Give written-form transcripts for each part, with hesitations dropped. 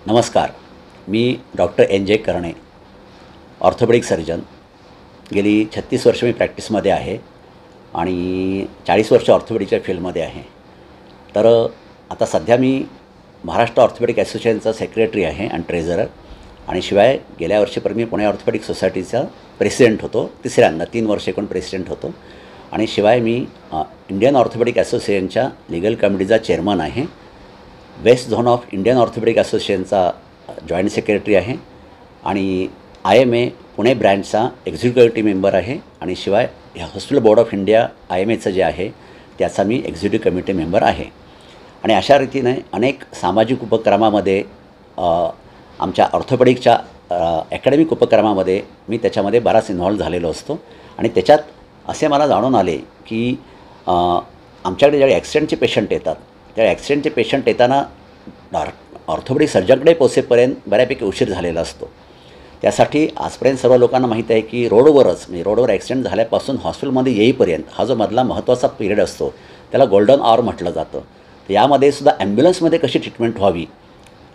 नमस्कार. मी doctor N जे करणे, ऑर्थोपेडिक सर्जन. गेली 36 वर्ष मी प्रॅक्टिसमध्ये आहे आणि 40 वर्ष ऑर्थोपेडिकच्या फील्डमध्ये आहे. तर आता सध्या मी महाराष्ट्र ऑर्थोपेडिक असोसिएशनचा सेक्रेटरी आहे आणि ट्रेझरर, आणि शिवाय गेल्या वर्षीपर्यंत मी पुणे ऑर्थोपेडिक सोसायटीचा प्रेसिडेंट होतो. तिसऱ्यांदा 3 वर्ष एकूण प्रेसिडेंट होतो. आणि शिवाय मी इंडियन ऑर्थोपेडिक असोसिएशनच्या लीगल कमिटीचा चेअरमन आहे. West zone of Indian orthopaedic असोसिएशनचा जॉईंट सेक्रेटरी आहे आणि IMA पुणे ब्रँचचा एक्झिक्युटिव्ह मेंबर आहे. आणि शिवाय हॉस्पिटल बोर्ड ऑफ इंडिया IMAचं जे आहे त्याचा मी एक्झिक्युटिव्ह कमिटी मेंबर आहे. आणि अशा रीतीने अनेक सामाजिक उपक्रमामध्ये आमच्या ऑर्थोपेडिकच्या ॲकॅडमिक उपक्रमामध्ये मी त्याच्यामध्ये बराच इन्व्हॉल्व झालेलो असतो. आणि त्याच्यात असे मला जाणून आले की आमच्याकडे ज्यावेळी ॲक्सिडेंटचे पेशंट येतात, त्या ॲक्सिडेंटचे पेशंट येताना ऑर्थोपेडिक सर्जनकडे पोचेपर्यंत बऱ्यापैकी उशीर झालेला असतो. त्यासाठी आजपर्यंत सर्व लोकांना माहीत आहे की रोडवरच, म्हणजे रोडवर ॲक्सिडेंट झाल्यापासून हॉस्पिटलमध्ये येईपर्यंत हा जो मधला महत्त्वाचा पिरियड असतो त्याला गोल्डन आवर म्हटलं जातं. तर यामध्ये सुद्धा ॲम्ब्युलन्समध्ये कशी ट्रीटमेंट व्हावी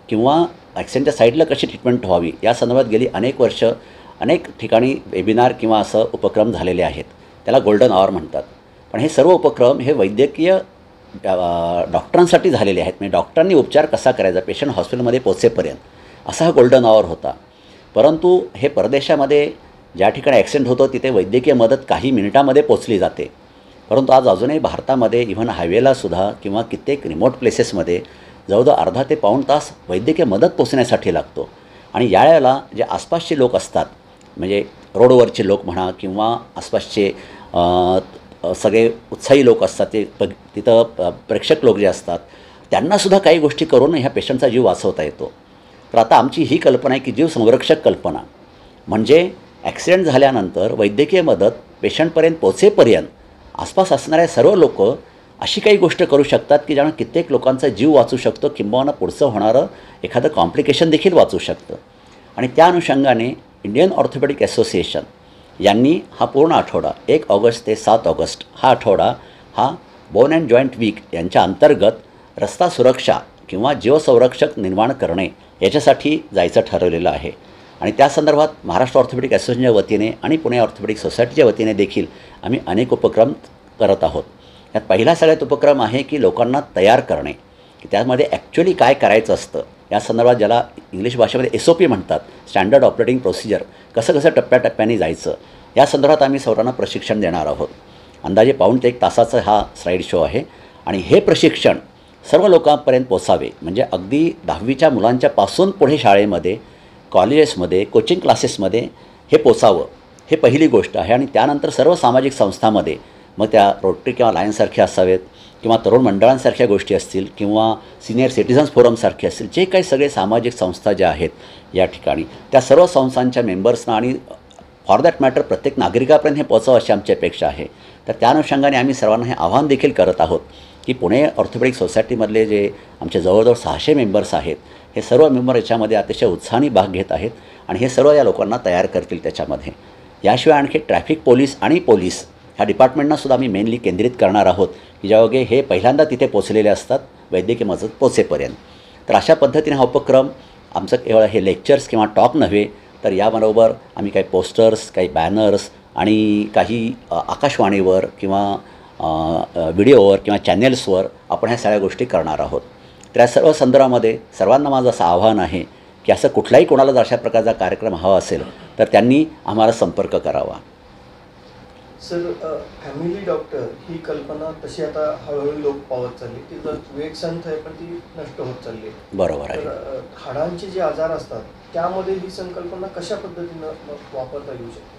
किंवा ॲक्सिडेंटच्या साईडला कशी ट्रीटमेंट व्हावी या संदर्भात गेली अनेक वर्ष अनेक ठिकाणी वेबिनार किंवा असं उपक्रम झालेले आहेत. त्याला गोल्डन आवर म्हणतात. पण हे सर्व उपक्रम हे वैद्यकीय डॉक्टरांसाठी झालेले आहेत. म्हणजे डॉक्टरांनी उपचार कसा करायचा पेशंट हॉस्पिटलमध्ये पोचेपर्यंत असा हा गोल्डन आवर होता. परंतु हे परदेशामध्ये ज्या ठिकाणी ॲक्सिडेंट होतो तिथे वैद्यकीय मदत काही मिनिटामध्ये पोचली जाते. परंतु आज अजूनही भारतामध्ये इव्हन हायवेलासुद्धा किंवा कित्येक रिमोट प्लेसेसमध्ये जवळजवळ अर्धा ते पाऊण तास वैद्यकीय मदत पोचण्यासाठी लागतो. आणि यावेळेला जे आसपासचे लोक असतात, म्हणजे रोडवरचे लोक म्हणा किंवा आसपासचे सगळे उत्साही लोक असतात, ते तिथं प्रेक्षक लोक जे असतात त्यांनासुद्धा काही गोष्टी करून ह्या पेशंटचा जीव वाचवता येतो. तर आता आमची ही कल्पना आहे की जीव संरक्षक कल्पना म्हणजे ॲक्सिडेंट झाल्यानंतर वैद्यकीय मदत पेशंटपर्यंत पोचेपर्यंत आसपास असणाऱ्या सर्व लोक अशी काही गोष्ट करू शकतात की ज्यामुळे कित्येक लोकांचा जीव वाचू शकतो, किंबहुना पुढचं होणारं एखादं कॉम्प्लिकेशन देखील वाचू शकतं. आणि त्या अनुषंगाने इंडियन ऑर्थोपेडिक असोसिएशन यांनी हा पूर्ण आठवडा 1 ऑगस्ट ते 7 ऑगस्ट हा आठवडा हा बोन अँड जॉईंट वीक यांच्या अंतर्गत रस्ता सुरक्षा किंवा जीवसंरक्षक निर्माण करणे याच्यासाठी जायचं ठरवलेलं आहे. आणि त्या संदर्भात महाराष्ट्र ऑर्थोपेडिक असोसिएशनच्या वतीने आणि पुणे ऑर्थोपेडिक सोसायटीच्या वतीने देखील आम्ही अनेक उपक्रम करत आहोत. यात पहिला सगळ्यात उपक्रम आहे की लोकांना तयार करणे, की त्यामध्ये ॲक्च्युली काय करायचं असतं या संदर्भात, ज्याला इंग्लिश भाषेमध्ये SOP म्हणतात, स्टँडर्ड ऑपरेटिंग प्रोसिजर, कसं टप्प्याटप्प्याने जायचं या संदर्भात आम्ही सर्वांना प्रशिक्षण देणार आहोत. अंदाजे पाऊण ते 1 तासाचा हा स्लाईड शो आहे. आणि हे प्रशिक्षण सर्व लोकांपर्यंत पोचावे, म्हणजे अगदी 10वीच्या मुलांच्यापासून पुढे शाळेमध्ये, कॉलेजेसमध्ये, कोचिंग क्लासेसमध्ये हे पोचावं, हे पहिली गोष्ट आहे. आणि त्यानंतर सर्व सामाजिक संस्थांमध्ये, मग त्या रोटरी किंवा लायन्ससारख्या असावेत किंवा तरुण मंडळांसारख्या गोष्टी असतील किंवा सिनियर सिटिझन्स फोरमसारखे असतील, जे काही सगळे सामाजिक संस्था ज्या आहेत या ठिकाणी, त्या सर्व संस्थांच्या मेंबर्सना आणि फॉर दॅट मॅटर प्रत्येक नागरिकापर्यंत हे पोचावं अशी आमची अपेक्षा आहे. तर त्या अनुषंगाने आम्ही सर्वांना हे आवाहन देखील करत आहोत की पुणे ऑर्थोपेडिक सोसायटीमधले जे आमचे जवळजवळ 600 मेंबर्स आहेत, हे सर्व मेंबर याच्यामध्ये अतिशय उत्साहाने भाग घेत आहेत आणि हे सर्व या लोकांना तयार करतील त्याच्यामध्ये. याशिवाय आणखी ट्रॅफिक पोलीस आणि पोलीस ह्या डिपार्टमेंटनासुद्धा आम्ही मेनली केंद्रित करणार आहोत की ज्यायोगे हे पहिल्यांदा तिथे पोचलेले असतात वैद्यकीय मदत पोचेपर्यंत. तर अशा पद्धतीने हा उपक्रम आमचं केवळ हे लेक्चर्स किंवा टॉक नव्हे, तर याबरोबर आम्ही काही पोस्टर्स, काही बॅनर्स आणि काही आकाशवाणीवर किंवा व्हिडिओवर किंवा चॅनेल्सवर आपण ह्या सगळ्या गोष्टी करणार आहोत. तर या सर्व संदर्भामध्ये सर्वांना माझं असं आव्हान आहे की असं कुठलाही कोणाला जर अशा प्रकारचा कार्यक्रम हवा असेल तर त्यांनी आम्हाला संपर्क करावा. सर, फॅमिली डॉक्टर ही कल्पना तशी आता हळूहळू लोक पावत चालली, ती वेग संथ आहे पण ती नष्ट होत चालली. बरोबर आहे. तर हाडांचे जे आजार असतात त्यामध्ये ही संकल्पना कशा पद्धतीनं वापरता येऊ शकते?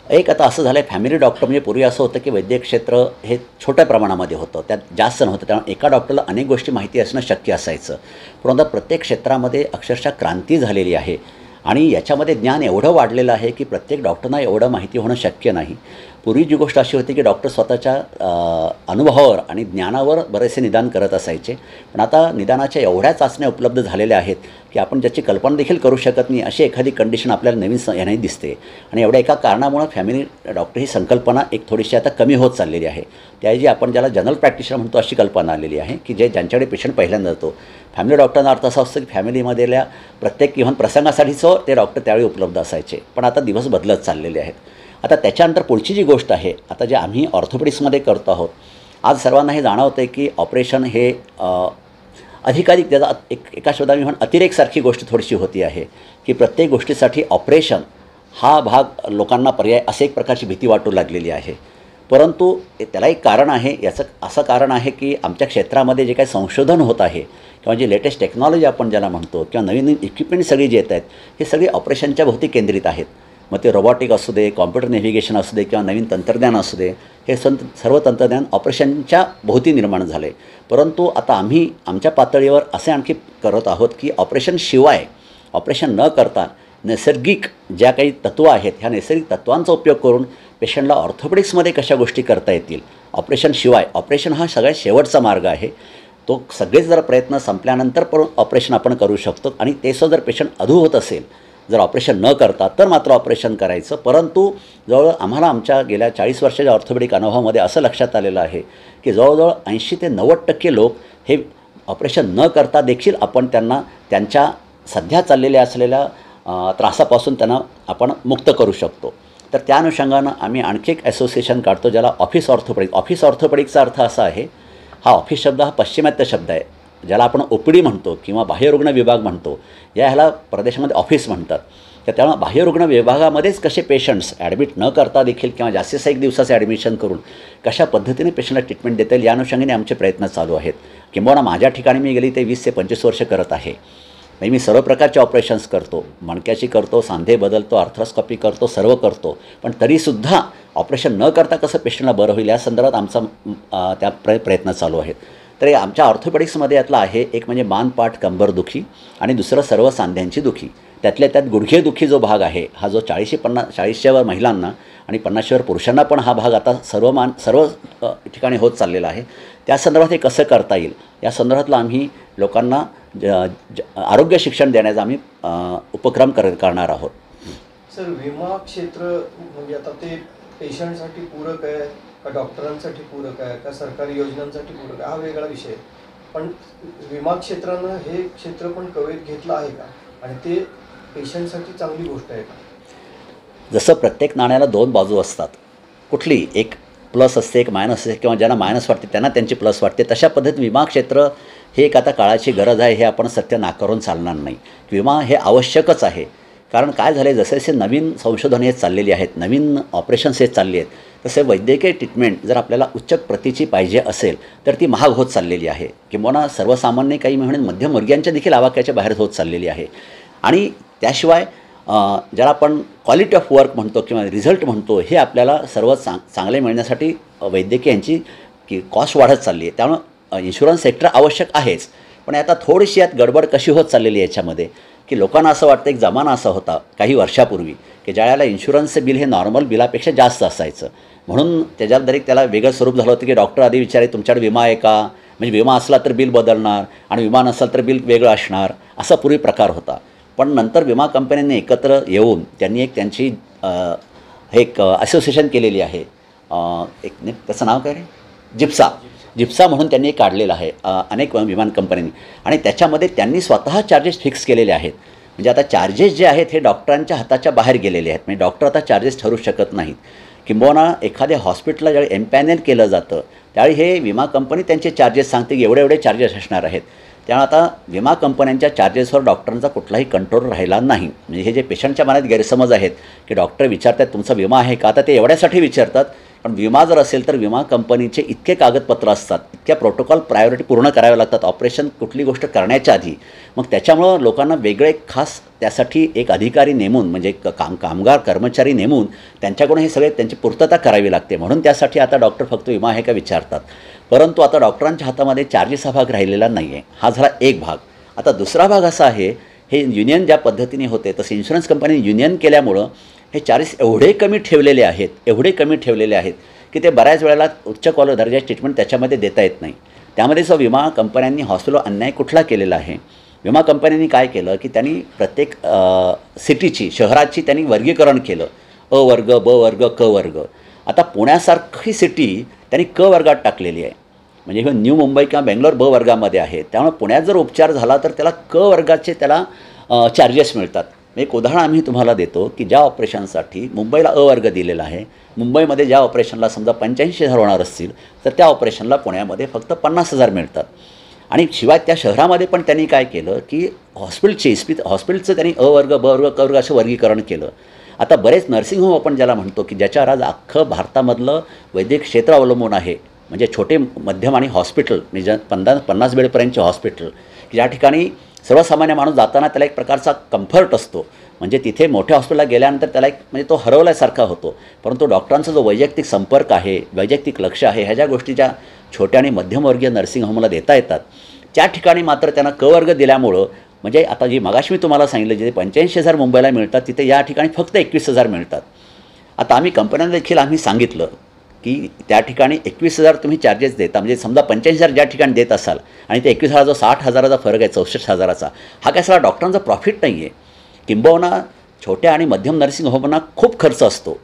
एक आता असं झालं आहे, फॅमिली डॉक्टर म्हणजे पूर्वी असं होतं की वैद्यक क्षेत्र हे छोट्या प्रमाणामध्ये होतं, त्यात जास्त नव्हतं, त्यामुळे एका डॉक्टरला अनेक गोष्टी माहिती असणं शक्य असायचं. परंतु प्रत्येक क्षेत्रामध्ये अक्षरशः क्रांती झालेली आहे आणि याच्यामध्ये ज्ञान एवढं वाढलेलं आहे की प्रत्येक डॉक्टरना एवढं माहिती होणं शक्य नाही. पूर्वी जी गोष्ट अशी होती की डॉक्टर स्वतःच्या अनुभवावर आणि ज्ञानावर बरेचसे निदान करत असायचे, पण आता निदानाच्या एवढ्या चाचण्या उपलब्ध झालेल्या आहेत की आपण ज्याची कल्पना देखील करू शकत नाही अशी एखादी कंडिशन आपल्याला नवीन याने दिसते. आणि एवढ्या एका कारणामुळं फॅमिली डॉक्टर ही संकल्पना एक थोडीशी आता कमी होत चाललेली आहे. त्याऐवजी आपण ज्याला जनरल प्रॅक्टिशनर म्हणतो अशी कल्पना आलेली आहे की ज्यांच्याकडे पेशंट पहिल्यांदा जातो. फॅमिली डॉक्टरचा अर्थ असा असतो की फॅमिलीमधल्या प्रत्येक इव्हन प्रसंगासाठीचं ते डॉक्टर त्यावेळी उपलब्ध असायचे, पण आता दिवस बदलत चाललेले आहेत. आता त्याच्यानंतर पुढची जी गोष्ट आहे, आता जे आम्ही ऑर्थोपेडिक्समध्ये करतो आहोत, आज सर्वांना हे जाणवतं आहे की ऑपरेशन हे अधिकाधिक त्याचा एका शब्दाने म्हणून अतिरेकसारखी गोष्ट थोडीशी होती आहे की प्रत्येक गोष्टीसाठी ऑपरेशन हा भाग लोकांना पर्याय असे एक प्रकारची भीती वाटू लागलेली आहे. परंतु त्याला एक कारण आहे. याचं असं कारण आहे की आमच्या क्षेत्रामध्ये जे काही संशोधन होत आहे किंवा जी लेटेस्ट टेक्नॉलॉजी आपण ज्याला म्हणतो किंवा नवीन इक्विपमेंट सगळी जी येत आहेत हे सगळे ऑपरेशनच्या भोवती केंद्रित आहेत. मग ते रोबॉटिक असू दे, कॉम्प्युटर नेव्हिगेशन असू दे किंवा नवीन तंत्रज्ञान असू दे, हे सर्व तंत्रज्ञान ऑपरेशनच्या भोवती निर्माण झालं आहे. परंतु आता आम्ही आमच्या पातळीवर असे आणखी करत आहोत की ऑपरेशनशिवाय, ऑपरेशन न करता नैसर्गिक ज्या काही तत्त्व आहेत ह्या नैसर्गिक तत्त्वांचा उपयोग करून पेशंटला ऑर्थोपेडिक्समध्ये कशा गोष्टी करता येतील. ऑपरेशनशिवाय, ऑपरेशन हा सगळ्यात शेवटचा मार्ग आहे. तो सगळेच जर प्रयत्न संपल्यानंतर पण ऑपरेशन आपण करू शकतो आणि ते जर पेशंट अधू होत असेल, जर ऑपरेशन न करता तर मात्र ऑपरेशन करायचं. परंतु जवळ आम्हाला आमच्या गेल्या 40 वर्षाच्या ऑर्थोपेडिक अनुभवामध्ये असं लक्षात आलेलं आहे की जवळजवळ 80 ते 90% लोक हे ऑपरेशन न करता देखील आपण त्यांना त्यांच्या सध्या चाललेल्या असलेल्या त्रासापासून त्यांना आपण मुक्त करू शकतो. तर त्या अनुषंगानं आम्ही आणखी एक असोसिएशन काढतो ज्याला ऑफिस ऑर्थोपेडिक. ऑफिस ऑर्थोपेडिकचा अर्थ असा आहे, हा ऑफिस शब्द हा पाश्चिमात्य शब्द आहे, ज्याला आपण OPD म्हणतो किंवा बाह्यरुग्ण विभाग म्हणतो, ह्याला प्रदेशामध्ये ऑफिस म्हणतात. तर त्यामुळे बाह्यरुग्ण विभागामध्येच कसे पेशंट्स ॲडमिट न करता देखील किंवा जास्तीत एक दिवसाचं ॲडमिशन करून कशा पद्धतीने पेशंटला ट्रीटमेंट देता येईल या अनुषंगाने आमचे प्रयत्न चालू आहेत. किंबहुना माझ्या ठिकाणी मी गेली ते 20 ते 25 वर्ष करत आहे. म्हणजे मी सर्व प्रकारचे ऑपरेशन्स करतो, मणक्याची करतो, सांधे बदलतो, आर्थ्रोस्कॉपी करतो, सर्व करतो. पण तरीसुद्धा ऑपरेशन न करता कसं पेशंटला बरं होईल या संदर्भात आमचा त्या प्रयत्न चालू आहेत. तर आमच्या ऑर्थोपेडिक्समध्ये यातला आहे एक म्हणजे मान, पाठ, कंबर दुखी आणि दुसरं सर्व सांध्यांची दुखी. त्यातल्या त्यात गुडघे दुखी जो भाग आहे हा जो 40च्या वर महिलांना आणि 50च्या वर पुरुषांना पण हा भाग आता सर्व ठिकाणी होत चाललेला आहे. त्या संदर्भात हे कसं करता येईल या संदर्भातला आम्ही लोकांना आरोग्य शिक्षण देण्याचा आम्ही उपक्रम करणार आहोत. सर, विमा क्षेत्र म्हणजे आता ते पेशंटसाठी पूरक आहे का डॉक्टरांसाठी पूरक आहे का सरकारी योजनांसाठी पूरक आहे हा वेगळा विषय आहे. पण विमा क्षेत्रानं हे क्षेत्र पण कवेत घेतलं आहे का आणि ते पेशंटसाठी चांगली गोष्ट आहे का? जसं प्रत्येक नाण्याला 2 बाजू असतात, कुठली एक प्लस असते एक मायनस असते किंवा ज्यांना मायनस वाटते त्यांना त्यांची प्लस वाटते, तशा पद्धतीने विमा क्षेत्र हे एक आता काळाची गरज आहे हे आपण सत्य नाकारून चालणार नाही. विमा हे आवश्यकच आहे. कारण काय झालं आहे, जसे जसे नवीन संशोधन येत चाललेली आहेत, नवीन ऑपरेशन्स येत चालली आहेत, तसे वैद्यकीय ट्रीटमेंट जर आपल्याला उच्च प्रतीची पाहिजे असेल तर ती महाग होत चाललेली आहे. किंबहुना सर्वसामान्य काही म्हणून मध्यमवर्गीयांच्या देखील आवाक्याच्या बाहेर होत चाललेली आहे. आणि त्याशिवाय ज्याला आपण क्वालिटी ऑफ वर्क म्हणतो किंवा रिझल्ट म्हणतो हे आपल्याला सर्व चांगले मिळण्यासाठी वैद्यकीय यांची कॉस्ट वाढत चालली आहे. त्यामुळं इन्शुरन्स सेक्टर आवश्यक आहेच. पण आता थोडीशी यात गडबड कशी होत चाललेली आहे याच्यामध्ये की लोकांना असं वाटतं, एक जमाना असा होता काही वर्षापूर्वी की ज्यावेळेला इन्शुरन्सचं बिल हे नॉर्मल बिलापेक्षा जास्त असायचं, म्हणून त्याच्यात दरेक त्याला वेगळं स्वरूप झालं होतं की डॉक्टर आधी विचारे तुमच्याकडे विमा आहे का, म्हणजे विमा असला तर बिल बदलणार आणि विमा नसेल तर बिल वेगळं असणार, असा पूर्वी प्रकार होता. पण नंतर विमा कंपन्यांनी एकत्र येऊन त्यांनी एक त्यांची एक असोसिएशन केलेली आहे, एक त्याचं नाव काय रे, जिप्सा म्हणून त्यांनी एक काढलेलं आहे अनेक विमान कंपन्यांनी. आणि त्याच्यामध्ये त्यांनी स्वतः चार्जेस फिक्स केलेले आहेत. म्हणजे आता चार्जेस जे आहेत हे डॉक्टरांच्या हाताच्या बाहेर गेलेले आहेत. म्हणजे डॉक्टर आता चार्जेस ठरवू शकत नाहीत. किंबहुना एखाद्या हॉस्पिटलला ज्यावेळी एम्पॅनल केलं जातं त्यावेळी हे विमा कंपनी त्यांचे चार्जेस सांगते की एवढे एवढे चार्जेस असणार आहेत. त्यामुळे आता विमा कंपन्यांच्या चार्जेसवर डॉक्टरांचा कुठलाही कंट्रोल राहिला नाही. म्हणजे हे जे पेशंटच्या मनात गैरसमज आहेत की डॉक्टर विचारतात तुमचा विमा आहे का, आता ते एवढ्यासाठी विचारतात. पण विमा जर असेल तर विमा कंपनीचे इतके कागदपत्र असतात, इतक्या प्रोटोकॉल प्रायोरिटी पूर्ण कराव्या लागतात ऑपरेशन कुठली गोष्ट करण्याच्या आधी. मग त्याच्यामुळं लोकांना वेगळे खास त्यासाठी एक अधिकारी नेमून म्हणजे कामगार कर्मचारी नेमून त्यांच्याकडून हे सगळे त्यांची पूर्तता करावी लागते. म्हणून त्यासाठी आता डॉक्टर फक्त विमा आहे का विचारतात. परंतु आता डॉक्टरांच्या हातामध्ये चार्जेस हा भाग राहिलेला नाही आहे. हा झाला एक भाग. आता दुसरा भाग असा आहे, हे युनियन ज्या पद्धतीने होते तसं इन्शुरन्स कंपनी युनियन केल्यामुळं हे चार्जेस एवढे कमी ठेवलेले आहेत की ते बऱ्याच वेळेला उच्च दर्जाची ट्रीटमेंट त्याच्यामध्ये देता येत नाही. त्यामध्ये जो विमा कंपन्यांनी हॉस्पिटलवर अन्याय कुठला केलेला आहे, विमा कंपन्यांनी काय केलं की त्यांनी प्रत्येक सिटीची शहराची त्यांनी वर्गीकरण केलं, अ वर्ग, ब वर्ग, क वर्ग. आता पुण्यासारखी सिटी त्यांनी क वर्गात टाकलेली आहे, म्हणजे हे न्यू मुंबई किंवा बेंगलोर ब वर्गामध्ये आहे. त्यामुळे पुण्यात जर उपचार झाला तर त्याला क वर्गाचे त्याला चार्जेस मिळतात. एक उदाहरण आम्ही तुम्हाला देतो की ज्या ऑपरेशनसाठी मुंबईला अ वर्ग दिलेला आहे, मुंबईमध्ये ज्या ऑपरेशनला समजा 85,000 होणार असतील तर त्या ऑपरेशनला पुण्यामध्ये फक्त 50,000 मिळतात. आणि शिवाय त्या शहरामध्ये पण त्यांनी काय केलं की हॉस्पिटलचं त्यांनी अ वर्ग, ब वर्ग, क वर्ग असं वर्गीकरण केलं. आता बरेच नर्सिंग होम आपण ज्याला म्हणतो की ज्याच्यावर आज अख्खं भारतामधलं वैद्यकीय क्षेत्र अवलंबून आहे, म्हणजे छोटे मध्यम आणि हॉस्पिटल म्हणजे 50 बेडपर्यंतचे हॉस्पिटल, की ज्या ठिकाणी सर्वसामान्य माणूस जाताना त्याला एक प्रकारचा कम्फर्ट असतो, म्हणजे तिथे मोठ्या हॉस्पिटलला गेल्यानंतर त्याला एक म्हणजे तो हरवल्यासारखा होतो. परंतु डॉक्टरांचा जो वैयक्तिक संपर्क आहे, वैयक्तिक लक्ष आहे, ह्या ज्या गोष्टी ज्या छोट्या आणि मध्यमवर्गीय नर्सिंग होमला देता येतात, त्या ठिकाणी मात्र त्यांना क वर्ग दिल्यामुळं म्हणजे आता जी मगाशी मी तुम्हाला सांगितलं जे 85,000 मुंबईला मिळतात तिथे या ठिकाणी फक्त 21,000 मिळतात. आता आम्ही कंपन्यांना देखील आम्ही सांगितलं की त्या ठिकाणी 21,000 तुम्ही चार्जेस देता, म्हणजे समजा 85,000 ज्या ठिकाणी देत असाल आणि ते 21,000 जो 60,000चा फरक आहे, 64,000चा, हा काय सगळा डॉक्टरांचा प्रॉफिट नाही आहे. किंबहुना छोट्या आणि मध्यम नर्सिंग होमना खूप खर्च असतो.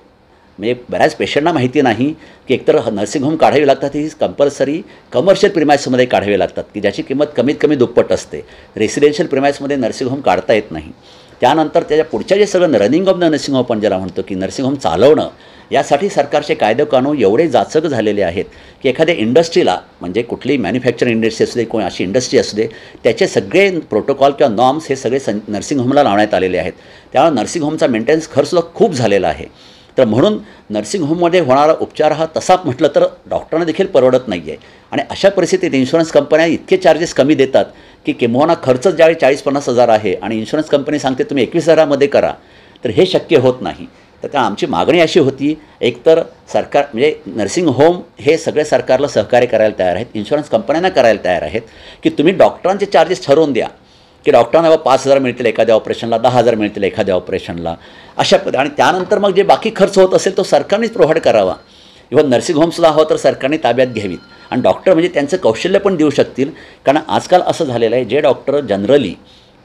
म्हणजे बऱ्याच पेशंटना माहिती नाही की एकतर नर्सिंग होम काढावी लागतात, ही कंपल्सरी कमर्शियल प्रिमाइसमध्ये काढावी लागतात की ज्याची किंमत कमीत कमी दुप्पट असते. रेसिडेन्शियल प्रिमाइसमध्ये नर्सिंग होम काढता येत नाही. त्यानंतर त्याच्या पुढच्या जे सगळं running of the nursing home आपण ज्याला म्हणतो की नर्सिंग होम चालवणं, यासाठी सरकारचे कायदे कानून एवढे जाचक झालेले आहेत की एखाद्या इंडस्ट्रीला म्हणजे कुठलीही मॅन्युफॅक्चरिंग इंडस्ट्री असू दे, कोणी अशी इंडस्ट्री असू दे, त्याचे सगळे प्रोटोकॉल किंवा नॉर्म्स हे सगळे नर्सिंग होमला लावण्यात आलेले आहेत. त्यामुळे नर्सिंग होमचा मेंटेनन्स खर्चसुद्धा खूप झालेला आहे. तर म्हणून नर्सिंग होममध्ये होणारा उपचार हा तसा म्हटलं तर डॉक्टरांना देखील परवडत नाही आहे. आणि अशा परिस्थितीत इन्शुरन्स कंपन्या इतके चार्जेस कमी देतात की किंबहुना खर्च ज्यावेळी 40-50 हजार आहे आणि इन्शुरन्स कंपनी सांगते तुम्ही 21,000मध्ये करा, तर हे शक्य होत नाही. तर त्या आमची मागणी अशी होती, एकतर सरकार म्हणजे नर्सिंग होम हे सगळे सरकारला सहकार्य करायला तयार आहेत, इन्शुरन्स कंपन्यांना करायला तयार आहेत की तुम्ही डॉक्टरांचे चार्जेस ठरवून द्या की डॉक्टरांना 5,000 मिळतील एखाद्या ऑपरेशनला, 10,000 मिळतील एखाद्या ऑपरेशनला, अशा आणि त्यानंतर मग जे बाकी खर्च होत असेल तो सरकारनेच प्रोव्हाइड करावा. इव्हन नर्सिंग होमसुद्धा हवं तर सरकारने ताब्यात घ्यावीत आणि डॉक्टर म्हणजे त्यांचं कौशल्य पण देऊ शकतील. कारण आजकाल असं झालेलं आहे, जे डॉक्टर जनरली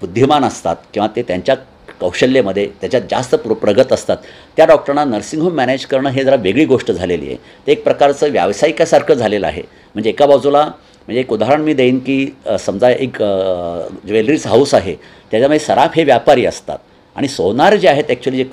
बुद्धिमान असतात किंवा ते त्यांच्या कौशल्यामध्ये त्याच्यात जास्त प्रगत असतात, त्या डॉक्टरांना नर्सिंग होम मॅनेज करणं हे जरा वेगळी गोष्ट झालेली आहे. ते एक प्रकारचं व्यावसायिकासारखं झालेलं आहे. म्हणजे एका बाजूला म्हणजे एक उदाहरण मी देईन की समजा एक ज्वेलरीज हाऊस आहे, त्याच्यामध्ये सराफ हे व्यापारी असतात आणि सोनार जे आहेत ॲक्च्युली जे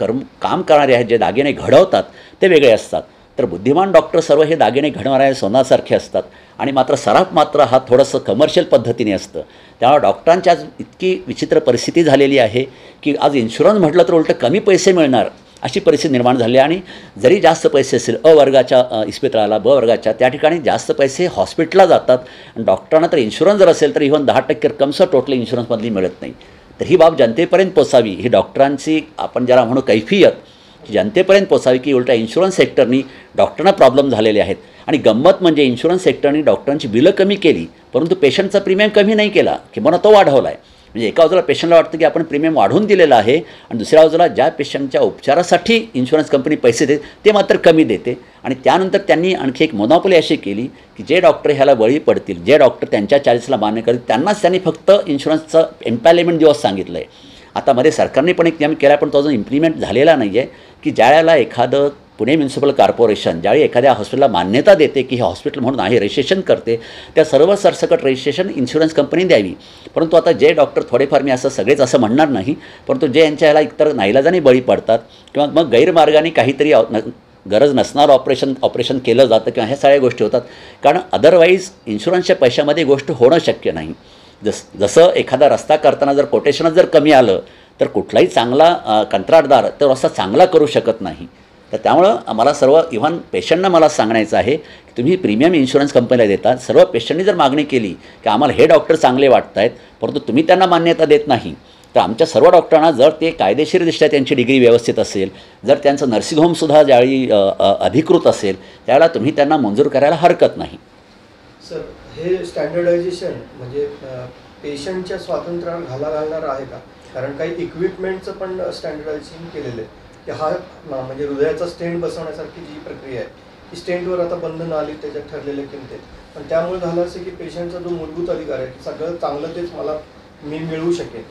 काम करणारे आहेत, जे दागिने घडवतात ते वेगळे असतात. तर बुद्धिमान डॉक्टर सर्व हे दागिने घडवणारे सोनासारखे असतात आणि मात्र सराफ मात्र हा थोडंसं कमर्शियल पद्धतीने असतं. त्यामुळे डॉक्टरांची आज इतकी विचित्र परिस्थिती झालेली आहे की आज इन्शुरन्स म्हटलं तर उलटं कमी पैसे मिळणार अशी परिस्थिती निर्माण झाली. आणि जरी जास्त पैसे असेल अ वर्गाच्या इस्पितळाला, ब वर्गाच्या त्या ठिकाणी जास्त पैसे हॉस्पिटलला जातात आणि डॉक्टरांना तर इन्शुरन्स जर असेल तर इव्हन 10% रक्कमसुद्धा टोटल इन्शुरन्समधली मिळत नाही. तर ही बाब जनतेपर्यंत पोचावी, ही डॉक्टरांची आपण ज्याला म्हणू कैफियत जनतेपर्यंत पोचावी की उलटा इन्शुरन्स सेक्टरनी डॉक्टरांना प्रॉब्लेम झालेले आहेत. आणि गंमत म्हणजे इन्शुरन्स सेक्टरनी डॉक्टरांची बिलं कमी केली परंतु पेशंटचा प्रीमियम कमी नाही केला किंवा तो वाढवला आहे. म्हणजे एका बाजूला पेशंटला वाटतं की आपण प्रीमियम वाढवून दिलेलं आहे आणि दुसऱ्या बाजूला ज्या पेशंटच्या उपचारासाठी इन्शुरन्स कंपनी पैसे देते ते मात्र कमी देते. आणि त्यानंतर त्यांनी आणखी एक मोनोपोली अशी केली की जे डॉक्टर ह्याला बळी पडतील, जे डॉक्टर त्यांच्या चार्जेसला मान्य करतील त्यांनाच त्यांनी फक्त इन्शुरन्सचं एम्पॅलेमेंट दिवस सांगितलं आहे. आता मध्ये सरकारने पण एक नियम केला पण तो अजून इम्प्लिमेंट झालेला नाही आहे की ज्यावेळेला एखादं पुणे म्युन्सिपल कॉर्पोरेशन ज्यावेळी एखाद्या हॉस्पिटलला मान्यता देते की हे हॉस्पिटल म्हणून आहे, रजिस्ट्रेशन करते, त्या सर्व सरसकट रजिस्ट्रेशन इन्शुरन्स कंपनी द्यावी. परंतु आता जे डॉक्टर थोडेफार मी असं सगळेच असं म्हणणार नाही, परंतु जे यांच्या ह्याला इतर नाईलाजाने बळी पडतात किंवा मग गैरमार्गाने काहीतरी गरज नसणारं ऑपरेशन केलं जातं किंवा ह्या सगळ्या गोष्टी होतात. कारण अदरवाईज इन्शुरन्सच्या पैशामध्ये गोष्ट होणं शक्य नाही. जसं एखादा रस्ता करताना जर कोटेशनच जर कमी आलं तर कुठलाही चांगला कंत्राटदार तो रस्ता चांगला करू शकत नाही. तर त्यामुळं मला सर्व इव्हन पेशंटना मला सांगण्याचं आहे की तुम्ही प्रीमियम इन्शुरन्स कंपनीला देतात. सर्व पेशंटनी जर मागणी केली की आम्हाला हे डॉक्टर चांगले वाटत आहेत परंतु तुम्ही त्यांना मान्यता देत नाही, तर आमच्या सर्व डॉक्टरांना जर ते कायदेशीरदृष्ट्या त्यांची डिग्री व्यवस्थित असेल, जर त्यांचं नर्सिंग होमसुद्धा ज्यावेळी अधिकृत असेल त्यावेळेला तुम्ही त्यांना मंजूर करायला हरकत नाही. सर, हे स्टँडर्डायझेशन म्हणजे पेशंटच्या स्वातंत्र्याला घालणार आहे का? कारण काही इक्विपमेंटचं पण स्टँडर्डायझेशन केलेलं आहे. की हा म्हणजे हृदयाचा स्टेंट बसवण्यासारखी जी प्रक्रिया आहे की स्टेंटवर आता बंधनं आली त्याच्यात ठरलेल्या किमतीत, पण त्यामुळे झालं असं की पेशंटचा जो मूलभूत अधिकार आहे की सगळं चांगलं तेच मला मिळू शकेल,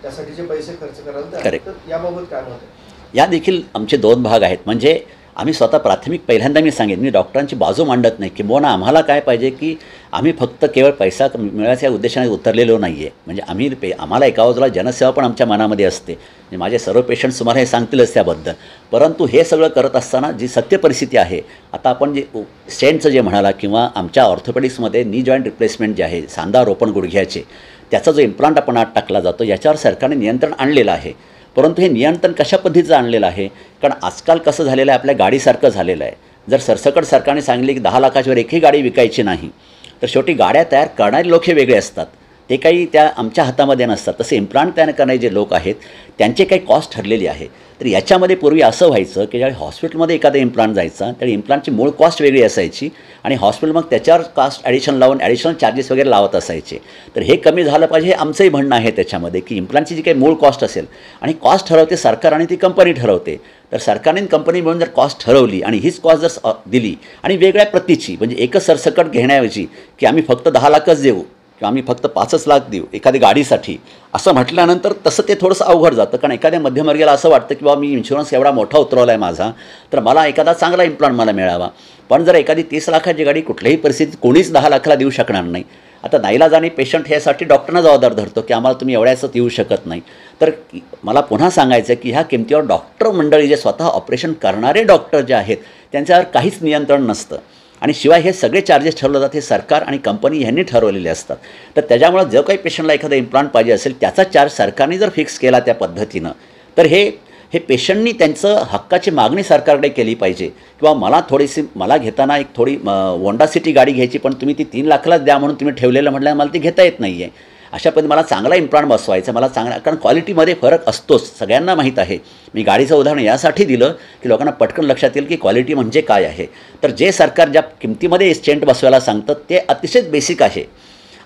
त्यासाठीचे पैसे खर्च करायला तयार. करेक्ट. तर याबाबत काय मत आहे? या देखील आमचे दोन भाग आहेत. म्हणजे आम्ही स्वतः प्राथमिक पहिल्यांदा मी सांगेन, मी डॉक्टरांची बाजू मांडत नाही की बोना आम्हाला काय पाहिजे की आम्ही फक्त केवळ पैसा मिळवायच्या उद्देशाने उतरलेलो नाही आहे. म्हणजे आम्हाला एका बाजूला जनसेवा पण आमच्या मनामध्ये असते. म्हणजे माझे सर्व पेशंट्स तुम्हाला हे सांगतीलच त्याबद्दल. परंतु हे सगळं करत असताना जी सत्य परिस्थिती आहे, आता आपण जे स्टेंटचं जे म्हणाला किंवा आमच्या ऑर्थोपेडिक्समध्ये नी जॉईंट रिप्लेसमेंट जे आहे, सांधा रोपण गुडघ्याचे, त्याचा जो इम्प्लांट आपण आत टाकला जातो याच्यावर सरकारने नियंत्रण आणलेलं आहे. परंतु हे नियंत्रण कशा पद्धतीचं आणलेलं आहे? कारण आजकाल कसं झालेलं आहे, आपल्या गाडीसारखं झालेलं आहे. जर सरसकट सरकारने सांगितले की 10 लाखाच्यावर एकही गाडी विकायची नाही, तर शेवटी गाड्या तयार करणारे लोक हे वेगळे असतात, ते काही त्या आमच्या हातामध्ये नसतात. तसे इम्प्लांट तयार करणारे जे लोक आहेत त्यांचे काही कॉस्ट ठरलेली आहे. तर याच्यामध्ये पूर्वी असं व्हायचं की ज्यावेळी हॉस्पिटलमध्ये एखादा इम्प्लांट जायचा त्यावेळी इम्प्लांटची मूळ कॉस्ट वेगळी असायची आणि हॉस्पिटल मग त्याच्यावर कास्ट ॲडिशन लावून ॲडिशनल चार्जेस वगैरे लावत असायचे. तर हे कमी झालं पाहिजे हे आमचंही म्हणणं आहे त्याच्यामध्ये, की इम्प्लांटची जी काही मूळ कॉस्ट असेल आणि कॉस्ट ठरवते सरकार आणि ती कंपनी ठरवते. तर सरकारने कंपनी मिळून जर कॉस्ट ठरवली आणि हीच कॉस्ट जर दिली आणि वेगळ्या प्रतीची, म्हणजे एकच सरसकट घेण्याऐवजी की आम्ही फक्त 10 लाखच देऊ किंवा आम्ही फक्त 5च लाख देऊ एखाद्या गाडीसाठी, असं म्हटल्यानंतर तसं ते थोडंसं अवघड जातं. कारण एखाद्या मध्यमवर्गीयाला असं वाटतं की बाबा मी इन्शुरन्स एवढा मोठा उतरवला आहे माझा, तर मला एखादा चांगला इम्प्लांट मला मिळावा. पण जर एखादी 30 लाखाची गाडी कुठल्याही परिस्थितीत कोणीच 10 लाखाला देऊ शकणार नाही. आता नाईलाजाने पेशंट ह्यासाठी डॉक्टरना जबाबदार धरतो की आम्हाला तुम्ही एवढ्याच देऊ शकत नाही. तर मला पुन्हा सांगायचं आहे की ह्या किमतीवर डॉक्टर मंडळी जे स्वतः ऑपरेशन करणारे डॉक्टर जे आहेत त्यांच्यावर काहीच नियंत्रण नसतं. आणि शिवाय हे सगळे चार्जेस ठरवले जातात हे सरकार आणि कंपनी यांनी ठरवलेले असतात. तर त्याच्यामुळं जो काही पेशंटला एखादा इम्प्लांट पाहिजे असेल त्याचा चार्ज सरकारने जर फिक्स केला त्या पद्धतीनं, तर हे पेशंटनी त्यांचं हक्काची मागणी सरकारकडे केली पाहिजे. किंवा मला घेताना एक थोडी होंडा सिटी गाडी घ्यायची, पण तुम्ही ती 3 लाखालाच द्या म्हणून तुम्ही ठेवलेलं म्हटलं मला ती घेता येत नाही आहे. अशा पद्धतीने मला चांगला इम्प्लांट बसवायचा, मला चांगला, कारण क्वालिटीमध्ये फरक असतोच, सगळ्यांना माहीत आहे. मी गाडीचं उदाहरण यासाठी दिलं की लोकांना पटकन लक्षात येईल की क्वालिटी म्हणजे काय आहे. तर जे सरकार ज्या किमतीमध्ये स्टेंट बसवायला सांगतं ते अतिशय बेसिक आहे.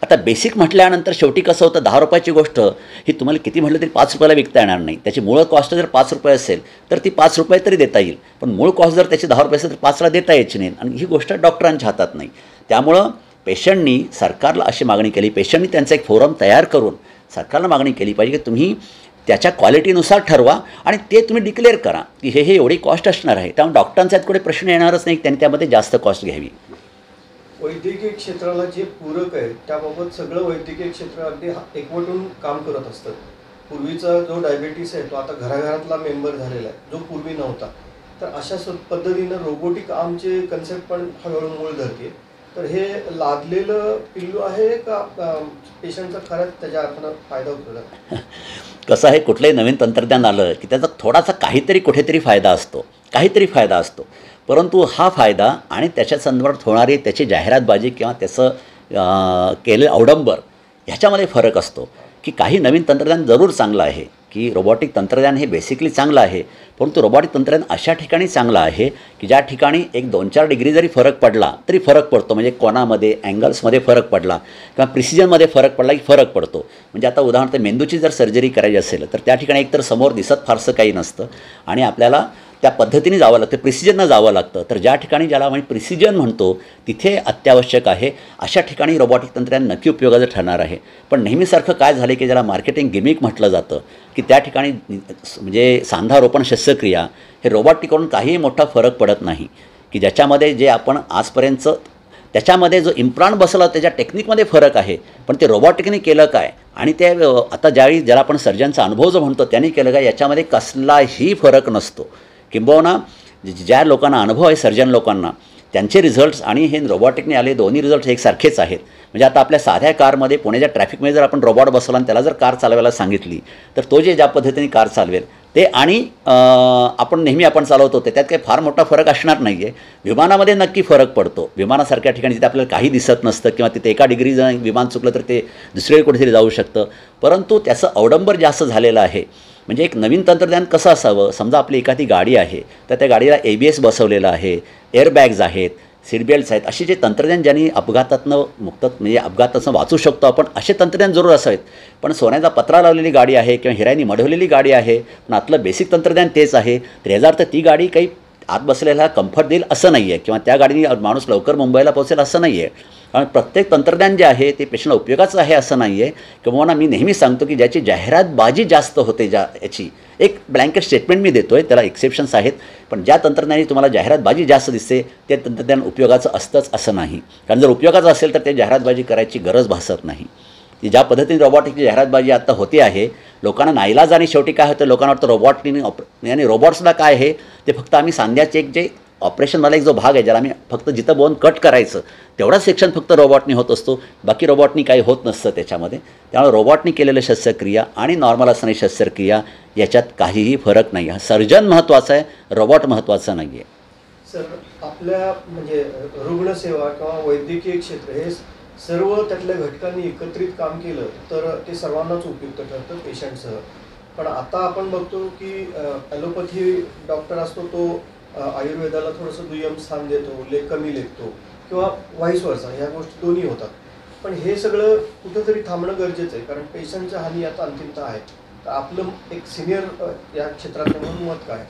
आता बेसिक म्हटल्यानंतर शेवटी कसं होतं, 10 रुपयाची गोष्ट ही तुम्हाला किती म्हटलं तरी 5 रुपयाला विकता येणार नाही. त्याची मूळ कॉस्ट जर 5 रुपये असेल तर ती 5 रुपये तरी देता येईल, पण मूळ कॉस्ट जर त्याची 10 रुपये असेल तर 5ला देता यायची नाही. आणि ही गोष्ट डॉक्टरांच्या हातात नाही. त्यामुळं पेशंटनी सरकारला अशी मागणी केली, पेशंटनी त्यांचा एक फोरम तयार करून सरकारला मागणी केली पाहिजे की तुम्ही त्याच्या क्वालिटीनुसार ठरवा आणि ते तुम्ही डिक्लेअर करा की हे एवढी कॉस्ट असणार आहे. त्यामुळे डॉक्टरांचा कुठे प्रश्न येणारच नाही, त्यांनी त्यामध्ये जास्त कॉस्ट घ्यावी. वैद्यकीय क्षेत्राला जे पूरक आहे त्याबाबत सगळं वैद्यकीय क्षेत्र अगदी एकवटून काम करत असतं. पूर्वीचा जो डायबिटीस आहे तो आता घराघरातला मेंबर झालेला आहे, जो पूर्वी नव्हता. तर अशा पद्धतीनं रोबोटिक आर्मचे कन्सेप्ट पण हळूहळू मूळ धरते. तर हे लादलेलं पिल्लू आहे का पेशंटचा खरंच त्याच्या अर्थानं फायदा होतो? कसं आहे, कुठलंही नवीन तंत्रज्ञान आलं की त्याचा थोडासा काहीतरी कुठेतरी फायदा असतो. परंतु हा फायदा आणि त्याच्या संदर्भात होणारी त्याची जाहिरातबाजी किंवा त्याचं केलेलं अवडंबर ह्याच्यामध्ये फरक असतो. की काही नवीन तंत्रज्ञान जरूर चांगलं आहे, की रोबोटिक तंत्रज्ञान हे बेसिकली चांगलं आहे, परंतु रोबोटिक तंत्रज्ञान अशा ठिकाणी चांगलं आहे की ज्या ठिकाणी एक 2-4 डिग्री जरी फरक पडला तरी फरक पडतो. म्हणजे कोणामध्ये अँगल्समध्ये फरक पडला किंवा प्रिसिजनमध्ये फरक पडला की फरक पडतो. म्हणजे आता उदाहरणार्थ मेंदूची जर सर्जरी करायची असेल तर त्या ठिकाणी एकतर समोर दिसत फारसं काही नसतं आणि आपल्याला त्या पद्धतीने जावं लागतं, प्रिसिजननं जावं लागतं. तर ज्या ठिकाणी ज्याला म्हणजे प्रिसिजन म्हणतो तिथे अत्यावश्यक आहे, अशा ठिकाणी रोबोटिक तंत्रज्ञान नक्की उपयोगाचं ठरणार आहे. पण नेहमीसारखं काय झालं की ज्याला मार्केटिंग गिमिक म्हटलं जातं की त्या ठिकाणी म्हणजे सांधारोपण शस्त्रक्रिया हे रोबोटिककडून काहीही मोठा फरक पडत नाही. की ज्याच्यामध्ये जे आपण आजपर्यंत त्याच्यामध्ये जो इम्प्लांट बसवला त्याच्या टेक्निकमध्ये फरक आहे, पण ते रोबोटिकने केलं काय आणि ते आता ज्याला आपण सर्जनचा अनुभव जो म्हणतो त्यांनी केलं काय, याच्यामध्ये कसलाही फरक नसतो. किंबहुना ज्या लोकांना अनुभव आहे सर्जन लोकांना त्यांचे रिझल्ट्स आणि हे रोबोटिकने आले दोन्ही रिझल्ट्स एकसारखेच आहेत. म्हणजे आता आपल्या साध्या कारमध्ये पुण्याच्या ट्रॅफिकमध्ये जर आपण रोबोट बसवला आणि त्याला जर कार चालवायला सांगितली तर तो ज्या पद्धतीने कार चालवेल ते आणि आपण चालवतो त्यात काही फार मोठा फरक असणार नाही आहे. विमानामध्ये नक्की फरक पडतो. विमानासारख्या ठिकाणी जिथे आपल्याला काही दिसत नसतं किंवा तिथे एका डिग्री जर विमान चुकलं तर ते दुसरीकडे कुठेतरी जाऊ शकतं, परंतु त्याचं अवडंबर जास्त झालेलं आहे. म्हणजे एक नवीन तंत्रज्ञान कसं असावं, समजा आपली एखादी गाडी आहे तर त्या गाडीला ABS बसवलेलं आहे, एअरबॅग्स आहेत, सीट बेल्ट्स आहेत, असे जे तंत्रज्ञान ज्यांनी अपघातातनं मुक्त म्हणजे अपघातातनं वाचू शकतो आपण, असे तंत्रज्ञान जरूर असावेत. पण सोन्याचा पत्रा लावलेली गाडी आहे किंवा हिऱ्यानी मढवलेली गाडी आहे, पण आतलं बेसिक तंत्रज्ञान तेच आहे, तर याचा अर्थ ती गाडी काही आत बसलेला कम्फर्ट देईल असं नाही आहे, किंवा त्या गाडीने माणूस लवकर मुंबईला पोहोचेल असं नाही आहे. कारण प्रत्येक तंत्रज्ञान जे आहे ते पेशंटला उपयोगाचं आहे असं नाही आहे. किंवा मी नेहमी सांगतो की ज्याची जाहिरातबाजी जास्त होते, याची एक ब्लँकेट स्टेटमेंट मी देतो आहे, त्याला एक्सेप्शन्स आहेत, पण ज्या तंत्रज्ञानाने तुम्हाला जाहिरातबाजी जास्त दिसते ते तंत्रज्ञान उपयोगाचं असतंच असं नाही. कारण जर उपयोगाचं असेल तर ते जाहिरातबाजी करायची गरज भासत नाही. की ज्या पद्धतीने रोबॉटिकची जाहिरातबाजी आता होते आहे, लोकांना नाईलाज आणि शेवटी काय होतं, लोकांना वाटतं रोबॉटनी आणि रोबॉट्सला काय आहे ते फक्त आम्ही सांध्याचे एक जे ऑपरेशनवाला एक जो भाग आहे ज्याला आम्ही फक्त जिथं बोन कट करायचं तेवढाच सेक्शन फक्त रोबॉटनी होत असतो, बाकी रोबॉटनी काही होत नसतं त्याच्यामध्ये. त्यामुळे रोबॉटनी केलेलं शस्त्रक्रिया आणि नॉर्मल असणारी शस्त्रक्रिया याच्यात काहीही फरक नाही. हा सर्जन महत्त्वाचा आहे, रोबॉट महत्त्वाचा नाही आहे. सर, आपल्या म्हणजे रुग्णसेवा किंवा वैद्यकीय क्षेत्र हे सर्व त्यातल्या घटकांनी एकत्रित काम केलं तर ते सर्वांनाच उपयुक्त ठरतं, पेशंटसह. पण आता आपण बघतो की ॲलोपॅथी डॉक्टर असतो तो आयुर्वेदाला थोडंसं दुय्यम स्थान देतो, कमी लेखतो किंवा व्हाईस वर्सा, ह्या गोष्टी दोन्ही होतात. पण हे सगळं कुठंतरी थांबणं गरजेचं आहे, कारण पेशंटच्या हानी आता अंतिमता आहे. तर आपलं एक सिनियर या क्षेत्रात म्हणून मत काय?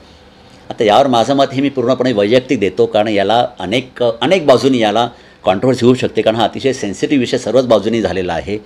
आता यावर माझं मत हे मी पूर्णपणे वैयक्तिक देतो, कारण याला अनेक बाजूंनी याला कॉन्ट्रोवर्सी होऊ शकते, कारण हा अतिशय सेन्सिटिव्ह विषय सर्वच बाजूंनी झालेला आहे.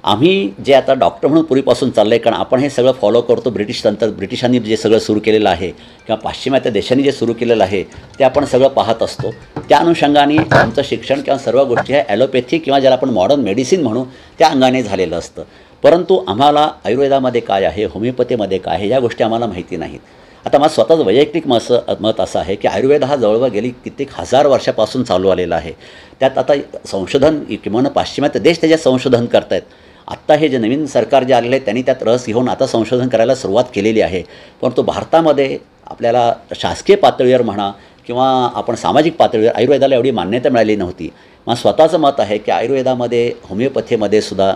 आम्ही जे आता डॉक्टर म्हणून पूर्वीपासून चाललं आहे, कारण आपण हे सगळं फॉलो करतो ब्रिटिशांनी जे सगळं सुरू केलेलं आहे किंवा पाश्चिमात्य देशांनी जे सुरू केलेलं आहे ते आपण सगळं पाहत असतो. त्या अनुषंगाने आमचं शिक्षण किंवा सर्व गोष्टी ह्या ॲलोपॅथी किंवा ज्याला आपण मॉडर्न मेडिसिन म्हणू त्या अंगाने झालेलं असतं. परंतु आम्हाला आयुर्वेदामध्ये काय आहे, होमिओपॅथीमध्ये काय आहे, या गोष्टी आम्हाला माहिती नाहीत. आता माझं स्वतःचं वैयक्तिक मत असं आहे की आयुर्वेद हा जवळजवळ गेली कित्येक हजार वर्षापासून चालू आलेला आहे. त्यात आता संशोधन किंवा पाश्चिमात्य देश त्याच्यात संशोधन करत आहेत. आत्ता हे जे नवीन सरकार जे आलेलं आहे त्यांनी त्यात रस घेऊन आता संशोधन करायला सुरुवात केलेली आहे. परंतु भारतामध्ये आपल्याला शासकीय पातळीवर म्हणा किंवा आपण सामाजिक पातळीवर आयुर्वेदाला एवढी मान्यता मिळाली नव्हती. माझं स्वतःचं मत आहे की आयुर्वेदामध्ये, होमिओपॅथीमध्ये सुद्धा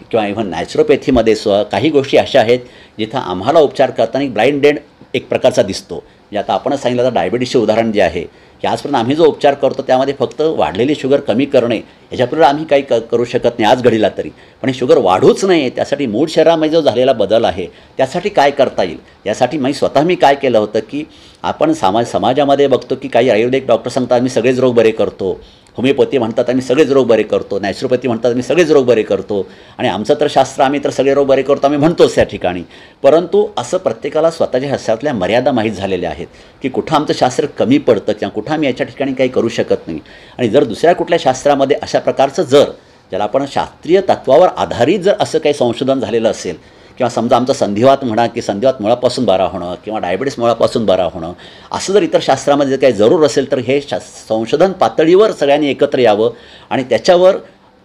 किंवा इव्हन नॅचरोपॅथीमध्ये सुद्धा काही गोष्टी अशा आहेत जिथं आम्हाला उपचार करताना ब्लाइंड डेड एक प्रकारचा दिसतो. म्हणजे आता आपणच सांगितलं तर डायबिटीसचे उदाहरण जे आहे की आजपर्यंत आम्ही जो उपचार करतो त्यामध्ये फक्त वाढलेली शुगर कमी करणे ह्याच्यापूर्वी आम्ही काही करू शकत नाही आज घडीला तरी. पण ही शुगर वाढूच नये त्यासाठी मूळ शरीरामध्ये जो झालेला बदल आहे त्यासाठी काय करता येईल यासाठी मी काय केलं होतं की आपण समाजामध्ये बघतो की काही आयुर्वेदिक डॉक्टर सांगतात आम्ही सगळेच रोग बरे करतो, होमिओपॅथी म्हणतात आम्ही सगळेच रोग बरे करतो, नॅचरोपॅथी म्हणतात आम्ही सगळेच रोग बरे करतो आणि आमचं तर शास्त्र आम्ही तर सगळे रोग बरे करतो आम्ही म्हणतोच त्या ठिकाणी. परंतु असं प्रत्येकाला स्वतःच्या शास्त्रातल्या मर्यादा माहीत झालेल्या आहेत की कुठं आमचं शास्त्र कमी पडतं किंवा कुठं आम्ही याच्या ठिकाणी काही करू शकत नाही. आणि जर दुसऱ्या कुठल्या शास्त्रामध्ये अशा प्रकारचं ज्याला आपण शास्त्रीय तत्वावर आधारित जर असं काही संशोधन झालेलं असेल किंवा समजा आमचा संधिवात म्हणा की संधिवात मुळापासून बरा होणं किंवा डायबिटीस मुळापासून बरा होणं असं जर इतर शास्त्रामध्ये जर काही जरूर असेल तर हे संशोधन पातळीवर सगळ्यांनी एकत्र यावं आणि त्याच्यावर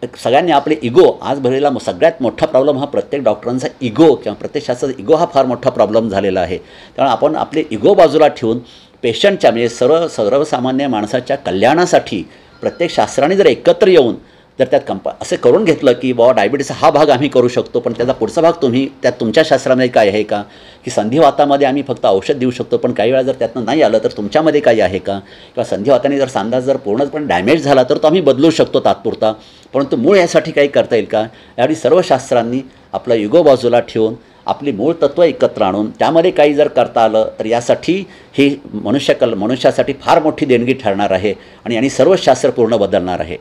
सगळ्यांनी आपले इगो आज भरलेला सगळ्यात मोठा प्रॉब्लेम हा प्रत्येक डॉक्टरांचा इगो किंवा प्रत्येक शास्त्राचा इगो हा फार मोठा प्रॉब्लेम झालेला आहे. त्यामुळे आपण आपले इगो बाजूला ठेवून पेशंटच्या म्हणजे सर्वसामान्य माणसाच्या कल्याणासाठी प्रत्येक शास्त्राने जर एकत्र येऊन जर त्यात असं करून घेतलं की बाबा डायबिटीसचा हा भाग आम्ही करू शकतो पण त्याचा पुढचा भाग त्यात तुमच्या शास्त्रामध्ये काय आहे का, की संधिवातामध्ये आम्ही फक्त औषध देऊ शकतो पण काही वेळा जर त्यातनं नाही आलं तर तुमच्यामध्ये काही आहे का, किंवा संधिवाताने जर सांधा जर पूर्णपणे डॅमेज झाला तर तो आम्ही बदलू शकतो तात्पुरता, परंतु मूळ यासाठी काही करता येईल का. यावेळी सर्व शास्त्रांनी आपला युगो बाजूला ठेवून आपली मूळ तत्त्व एकत्र आणून त्यामध्ये काही जर करता आलं तर यासाठी ही मनुष्यासाठी फार मोठी देणगी ठरणार आहे आणि सर्व शास्त्र पूर्ण बदलणार आहे.